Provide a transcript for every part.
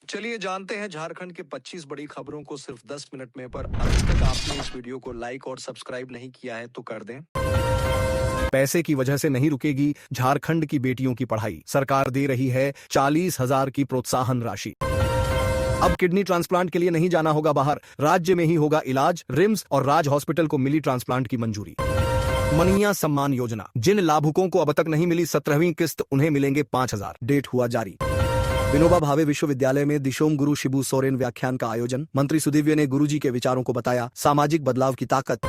चलिए जानते हैं झारखंड के 25 बड़ी खबरों को सिर्फ 10 मिनट में। पर अभी तक आपने इस वीडियो को लाइक और सब्सक्राइब नहीं किया है तो कर दें। पैसे की वजह से नहीं रुकेगी झारखंड की बेटियों की पढ़ाई। सरकार दे रही है 40,000 की प्रोत्साहन राशि। अब किडनी ट्रांसप्लांट के लिए नहीं जाना होगा बाहर, राज्य में ही होगा इलाज। रिम्स और राज हॉस्पिटल को मिली ट्रांसप्लांट की मंजूरी। मनिया सम्मान योजना, जिन लाभुकों को अब तक नहीं मिली 17वीं किस्त, उन्हें मिलेंगे 5,000। डेट हुआ जारी। विनोबा भावे विश्वविद्यालय में दिशोम गुरु शिबू सोरेन व्याख्यान का आयोजन। मंत्री सुदीव्य ने गुरुजी के विचारों को बताया सामाजिक बदलाव की ताकत।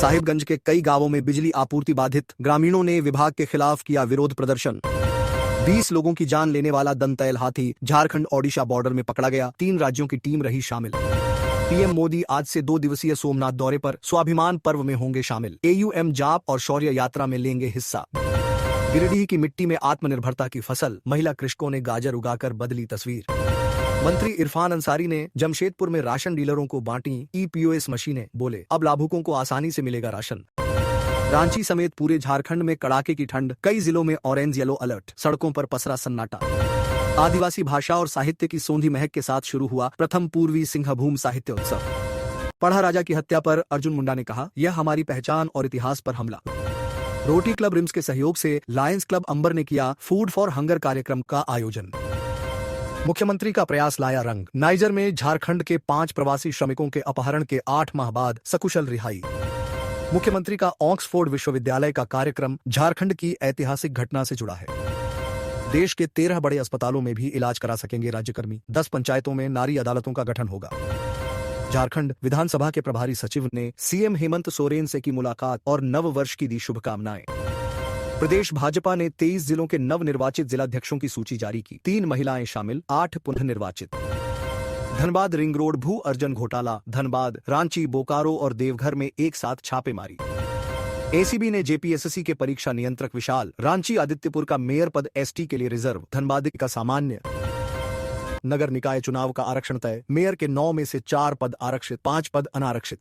साहिबगंज के कई गांवों में बिजली आपूर्ति बाधित, ग्रामीणों ने विभाग के खिलाफ किया विरोध प्रदर्शन। 20 लोगों की जान लेने वाला दंतैल हाथी झारखंड ओडिशा बॉर्डर में पकड़ा गया। 3 राज्यों की टीम रही शामिल। पीएम मोदी आज से 2 दिवसीय सोमनाथ दौरे पर, स्वाभिमान पर्व में होंगे शामिल। AUM जाप और शौर्य यात्रा में लेंगे हिस्सा। गिरिडीह की मिट्टी में आत्मनिर्भरता की फसल, महिला कृषकों ने गाजर उगाकर बदली तस्वीर। मंत्री इरफान अंसारी ने जमशेदपुर में राशन डीलरों को बांटी EPOS मशीनें, बोले अब लाभुकों को आसानी से मिलेगा राशन। रांची समेत पूरे झारखंड में कड़ाके की ठंड, कई जिलों में ऑरेंज येलो अलर्ट, सड़कों पर पसरा सन्नाटा। आदिवासी भाषा और साहित्य की सोंधी महक के साथ शुरू हुआ प्रथम पूर्वी सिंहभूम साहित्य उत्सव। पढ़ा राजा की हत्या पर अर्जुन मुंडा ने कहा, यह हमारी पहचान और इतिहास पर हमला। रोटी क्लब रिम्स के सहयोग से लायंस क्लब अंबर ने किया फूड फॉर हंगर कार्यक्रम का आयोजन। मुख्यमंत्री का प्रयास लाया रंग, नाइजर में झारखंड के 5 प्रवासी श्रमिकों के अपहरण के 8 माह बाद सकुशल रिहाई। मुख्यमंत्री का ऑक्सफोर्ड विश्वविद्यालय का कार्यक्रम झारखंड की ऐतिहासिक घटना से जुड़ा है। देश के 13 बड़े अस्पतालों में भी इलाज करा सकेंगे राज्यकर्मी। 10 पंचायतों में नारी अदालतों का गठन होगा। झारखंड विधानसभा के प्रभारी सचिव ने CM हेमंत सोरेन से की मुलाकात और नव वर्ष की दी शुभकामनाएं। प्रदेश भाजपा ने 23 जिलों के नवनिर्वाचित जिलाध्यक्षों की सूची जारी की। 3 महिलाएं शामिल, 8 पुनः निर्वाचित। धनबाद रिंग रोड भू अर्जन घोटाला, धनबाद, रांची, बोकारो और देवघर में एक साथ छापेमारी। ACB ने JPSSC के परीक्षा नियंत्रक विशाल, रांची आदित्यपुर का मेयर पद ST के लिए रिजर्व, धनबाद का सामान्य। नगर निकाय चुनाव का आरक्षण तय, मेयर के 9 में से 4 पद आरक्षित, 5 पद अनारक्षित।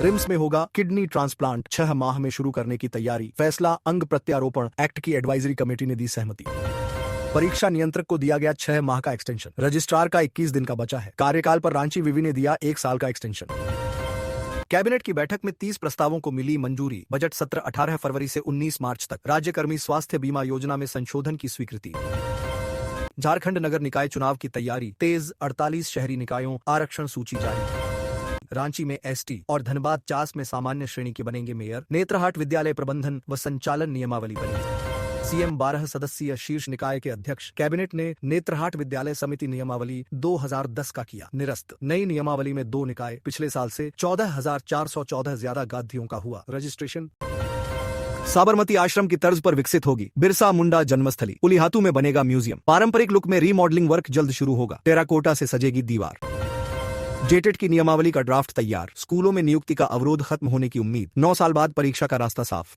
रिम्स में होगा किडनी ट्रांसप्लांट, 6 माह में शुरू करने की तैयारी। फैसला अंग प्रत्यारोपण एक्ट की एडवाइजरी कमेटी ने दी सहमति। परीक्षा नियंत्रक को दिया गया 6 माह का एक्सटेंशन, रजिस्ट्रार का 21 दिन का बचा है। कार्यकाल पर रांची विवि ने दिया 1 साल का एक्सटेंशन। कैबिनेट की बैठक में 30 प्रस्तावों को मिली मंजूरी। बजट सत्र 18 फरवरी से 19 मार्च तक। राज्यकर्मी स्वास्थ्य बीमा योजना में संशोधन की स्वीकृति। झारखंड नगर निकाय चुनाव की तैयारी तेज, 48 शहरी निकायों आरक्षण सूची जारी। रांची में ST और धनबाद चास में सामान्य श्रेणी के बनेंगे मेयर। नेत्रहाट विद्यालय प्रबंधन व संचालन नियमावली बनी। CM 12 सदस्यीय शीर्ष निकाय के अध्यक्ष। कैबिनेट ने नेत्रहाट विद्यालय समिति नियमावली 2010 का किया निरस्त। नई नियमावली में 2 निकाय, पिछले साल से 14,414 ज्यादा गादियों का हुआ रजिस्ट्रेशन। साबरमती आश्रम की तर्ज पर विकसित होगी बिरसा मुंडा जन्मस्थली। उलिहातू में बनेगा म्यूजियम। पारंपरिक लुक में रीमॉडलिंग वर्क जल्द शुरू होगा। टेराकोटा से सजेगी दीवार। जेटेट की नियमावली का ड्राफ्ट तैयार। स्कूलों में नियुक्ति का अवरोध खत्म होने की उम्मीद। 9 साल बाद परीक्षा का रास्ता साफ।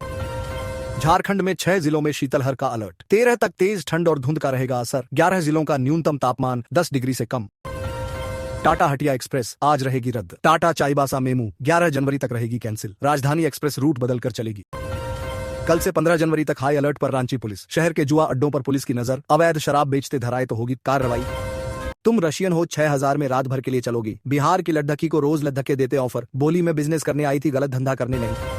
झारखंड में 6 जिलों में शीतलहर का अलर्ट। 13 तक तेज ठंड और धुंध का रहेगा असर। 11 जिलों का न्यूनतम तापमान 10 डिग्री से कम। टाटा हटिया एक्सप्रेस आज रहेगी रद्द। टाटा चाईबासा मेमू 11 जनवरी तक रहेगी कैंसिल। राजधानी एक्सप्रेस रूट बदलकर चलेगी। कल से 15 जनवरी तक हाई अलर्ट पर रांची पुलिस। शहर के जुआ अड्डों पर पुलिस की नजर। अवैध शराब बेचते धराए तो होगी कार्रवाई। तुम रशियन हो 6000 में रात भर के लिए चलोगी। बिहार की लड्ढकी को रोज लद्दके देते ऑफर। बोली में बिजनेस करने आई थी, गलत धंधा करने नहीं।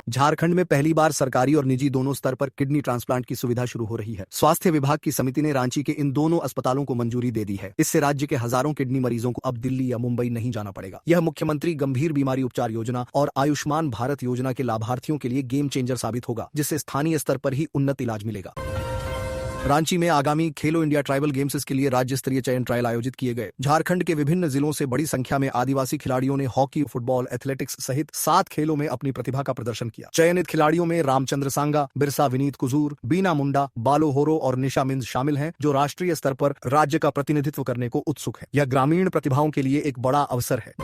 झारखंड में पहली बार सरकारी और निजी दोनों स्तर पर किडनी ट्रांसप्लांट की सुविधा शुरू हो रही है। स्वास्थ्य विभाग की समिति ने रांची के इन दोनों अस्पतालों को मंजूरी दे दी है। इससे राज्य के हजारों किडनी मरीजों को अब दिल्ली या मुंबई नहीं जाना पड़ेगा। यह मुख्यमंत्री गंभीर बीमारी उपचार योजना और आयुष्मान भारत योजना के लाभार्थियों के लिए गेम चेंजर साबित होगा, जिससे स्थानीय स्तर पर ही उन्नत इलाज मिलेगा। रांची में आगामी खेलो इंडिया ट्राइबल गेम्स के लिए राज्य स्तरीय चयन ट्रायल आयोजित किए गए। झारखंड के विभिन्न जिलों से बड़ी संख्या में आदिवासी खिलाड़ियों ने हॉकी, फुटबॉल, एथलेटिक्स सहित 7 खेलों में अपनी प्रतिभा का प्रदर्शन किया। चयनित खिलाड़ियों में रामचंद्र सांगा, बिरसा विनीत कुजूर, बीना मुंडा, बालो होरो और निशा मिंज शामिल हैं, जो राष्ट्रीय स्तर पर राज्य का प्रतिनिधित्व करने को उत्सुक है। यह ग्रामीण प्रतिभाओं के लिए एक बड़ा अवसर है।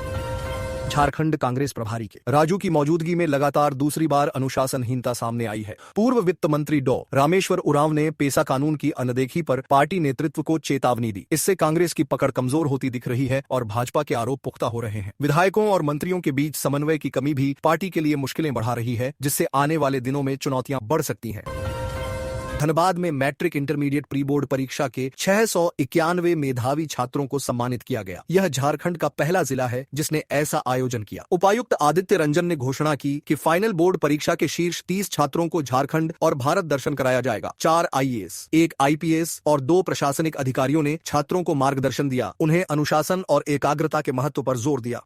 झारखंड कांग्रेस प्रभारी के राजू की मौजूदगी में लगातार दूसरी बार अनुशासनहीनता सामने आई है। पूर्व वित्त मंत्री डॉ. रामेश्वर उरांव ने पेसा कानून की अनदेखी पर पार्टी नेतृत्व को चेतावनी दी। इससे कांग्रेस की पकड़ कमजोर होती दिख रही है और भाजपा के आरोप पुख्ता हो रहे हैं। विधायकों और मंत्रियों के बीच समन्वय की कमी भी पार्टी के लिए मुश्किलें बढ़ा रही है, जिससे आने वाले दिनों में चुनौतियां बढ़ सकती हैं। धनबाद में मैट्रिक इंटरमीडिएट प्री बोर्ड परीक्षा के 691 मेधावी छात्रों को सम्मानित किया गया। यह झारखंड का पहला जिला है जिसने ऐसा आयोजन किया। उपायुक्त आदित्य रंजन ने घोषणा की कि फाइनल बोर्ड परीक्षा के शीर्ष 30 छात्रों को झारखंड और भारत दर्शन कराया जाएगा। 4 आईएएस, 1 आईपीएस और 2 प्रशासनिक अधिकारियों ने छात्रों को मार्गदर्शन दिया, उन्हें अनुशासन और एकाग्रता के महत्व पर जोर दिया।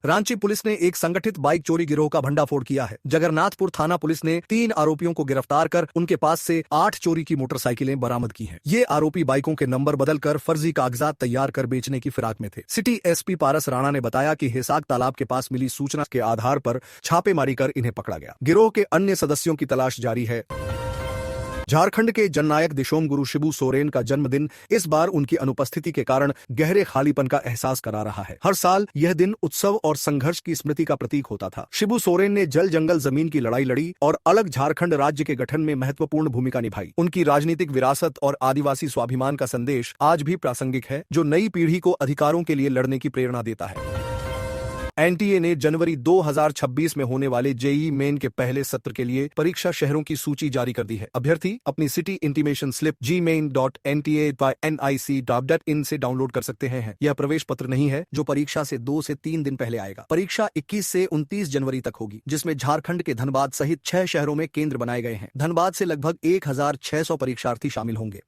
रांची पुलिस ने एक संगठित बाइक चोरी गिरोह का भंडाफोड़ किया है। जगन्नाथपुर थाना पुलिस ने 3 आरोपियों को गिरफ्तार कर उनके पास से 8 चोरी की मोटरसाइकिलें बरामद की हैं। ये आरोपी बाइकों के नंबर बदलकर फर्जी कागजात तैयार कर बेचने की फिराक में थे। सिटी एसपी पारस राणा ने बताया कि हिसाक तालाब के पास मिली सूचना के आधार पर छापेमारी कर इन्हें पकड़ा गया। गिरोह के अन्य सदस्यों की तलाश जारी है। झारखंड के जननायक दिशोम गुरु शिबू सोरेन का जन्मदिन इस बार उनकी अनुपस्थिति के कारण गहरे खालीपन का एहसास करा रहा है। हर साल यह दिन उत्सव और संघर्ष की स्मृति का प्रतीक होता था। शिबू सोरेन ने जल जंगल जमीन की लड़ाई लड़ी और अलग झारखंड राज्य के गठन में महत्वपूर्ण भूमिका निभाई। उनकी राजनीतिक विरासत और आदिवासी स्वाभिमान का संदेश आज भी प्रासंगिक है, जो नई पीढ़ी को अधिकारों के लिए लड़ने की प्रेरणा देता है। एनटीए ने जनवरी 2026 में होने वाले जेईई मेन के पहले सत्र के लिए परीक्षा शहरों की सूची जारी कर दी है। अभ्यर्थी अपनी सिटी इंटीमेशन स्लिप gmain.nta.nic.in से डाउनलोड कर सकते हैं। यह प्रवेश पत्र नहीं है, जो परीक्षा से 2 से 3 दिन पहले आएगा। परीक्षा 21 से 29 जनवरी तक होगी, जिसमें झारखंड के धनबाद सहित 6 शहरों में केंद्र बनाए गए हैं। धनबाद से लगभग 1600 परीक्षार्थी शामिल होंगे।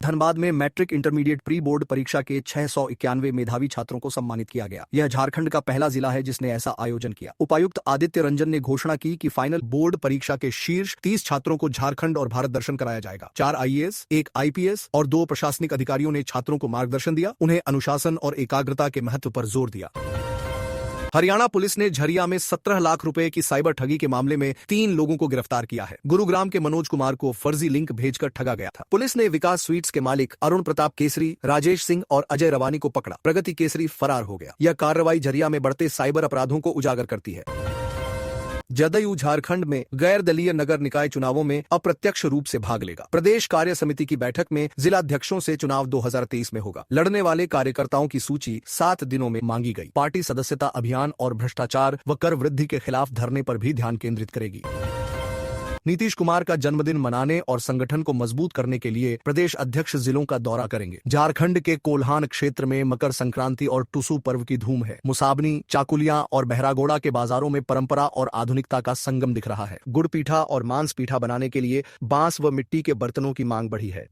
धनबाद में मैट्रिक इंटरमीडिएट प्री बोर्ड परीक्षा के 691 मेधावी छात्रों को सम्मानित किया गया। यह झारखंड का पहला जिला है जिसने ऐसा आयोजन किया। उपायुक्त आदित्य रंजन ने घोषणा की कि फाइनल बोर्ड परीक्षा के शीर्ष 30 छात्रों को झारखंड और भारत दर्शन कराया जाएगा। 4 आईएएस, 1 आईपीएस और 2 प्रशासनिक अधिकारियों ने छात्रों को मार्गदर्शन दिया, उन्हें अनुशासन और एकाग्रता के महत्व पर जोर दिया। हरियाणा पुलिस ने झरिया में 17 लाख रुपए की साइबर ठगी के मामले में 3 लोगों को गिरफ्तार किया है। गुरुग्राम के मनोज कुमार को फर्जी लिंक भेजकर ठगा गया था। पुलिस ने विकास स्वीट्स के मालिक अरुण प्रताप केसरी, राजेश सिंह और अजय रवानी को पकड़ा। प्रगति केसरी फरार हो गया। यह कार्रवाई झरिया में बढ़ते साइबर अपराधों को उजागर करती है। जदयू झारखंड में गैर दलीय नगर निकाय चुनावों में अप्रत्यक्ष रूप से भाग लेगा। प्रदेश कार्य समिति की बैठक में जिलाध्यक्षों से चुनाव 2023 में होगा। लड़ने वाले कार्यकर्ताओं की सूची 7 दिनों में मांगी गई। पार्टी सदस्यता अभियान और भ्रष्टाचार व कर वृद्धि के खिलाफ धरने पर भी ध्यान केंद्रित करेगी। नीतीश कुमार का जन्मदिन मनाने और संगठन को मजबूत करने के लिए प्रदेश अध्यक्ष जिलों का दौरा करेंगे। झारखंड के कोल्हान क्षेत्र में मकर संक्रांति और टुसु पर्व की धूम है। मुसाबनी, चाकुलिया और बहरागोड़ा के बाजारों में परंपरा और आधुनिकता का संगम दिख रहा है। गुड़ पीठा और मांस पीठा बनाने के लिए बांस व मिट्टी के बर्तनों की मांग बढ़ी है।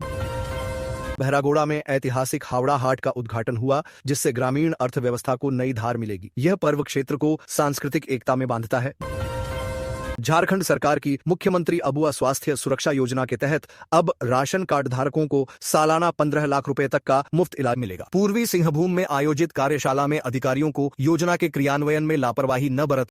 बहरागोड़ा में ऐतिहासिक हावड़ा हाट का उद्घाटन हुआ, जिससे ग्रामीण अर्थव्यवस्था को नई धार मिलेगी। यह पर्व क्षेत्र को सांस्कृतिक एकता में बांधता है। झारखंड सरकार की मुख्यमंत्री अबुआ स्वास्थ्य सुरक्षा योजना के तहत अब राशन कार्ड धारकों को सालाना 15 लाख रुपए तक का मुफ्त इलाज मिलेगा। पूर्वी सिंहभूम में आयोजित कार्यशाला में अधिकारियों को योजना के क्रियान्वयन में लापरवाही न बरत